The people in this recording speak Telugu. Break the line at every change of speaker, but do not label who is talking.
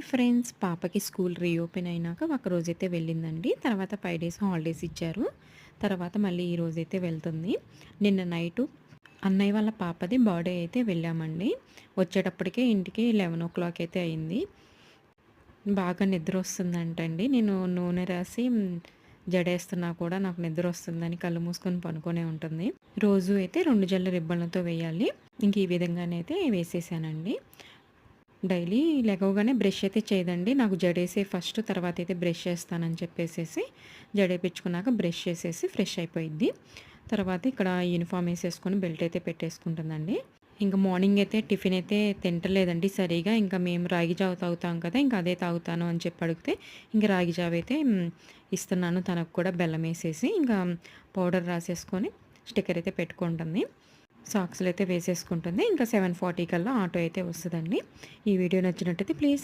హాయ్ ఫ్రెండ్స్, పాపకి స్కూల్ రీఓపెన్ అయినాక ఒకరోజైతే వెళ్ళిందండి. తర్వాత 5 డేస్ హాలిడేస్ ఇచ్చారు. తర్వాత మళ్ళీ ఈరోజైతే వెళ్తుంది. నిన్న నైటు అన్నయ్య వాళ్ళ పాపది బర్త్డే అయితే వెళ్ళామండి. వచ్చేటప్పటికే ఇంటికి 11:00 అయితే అయింది. బాగా నిద్ర వస్తుందంటండి. నేను నూనె రాసి జడేస్తున్నా కూడా నాకు నిద్ర వస్తుందని కళ్ళు మూసుకొని పనుకొనే ఉంటుంది. రోజు అయితే 2 జడల రిబ్బన్లతో వేయాలి. ఇంక ఈ విధంగానైతే వేసేసానండి. డైలీ లెగవగానే బ్రష్ అయితే చేయదండి. నాకు జడేసి ఫస్ట్ తర్వాత అయితే బ్రష్ చేస్తానని చెప్పేసేసి జడేపించుకున్నాక బ్రష్ చేసేసి ఫ్రెష్ అయిపోయిద్ది. తర్వాత ఇక్కడ యూనిఫామ్ వేసేసుకొని బెల్ట్ అయితే పెట్టేసుకుంటుందండి. ఇంకా మార్నింగ్ అయితే టిఫిన్ అయితే తింటలేదండి సరిగా. ఇంకా మేము రాగి జావ తాగుతాం కదా, ఇంకా అదే తాగుతాను అని చెప్పి అడిగితే ఇంక రాగి జావ అయితే ఇస్తున్నాను. తనకు కూడా బెల్లం వేసేసి ఇంకా పౌడర్ రాసేసుకొని స్టిక్కర్ అయితే పెట్టుకుంటుంది. సాక్స్లు అయితే వేసేసుకుంటుంది. ఇంకా 7:40 కల్లా ఆటో అయితే వస్తుందండి. ఈ వీడియో నచ్చినట్టయితే ప్లీజ్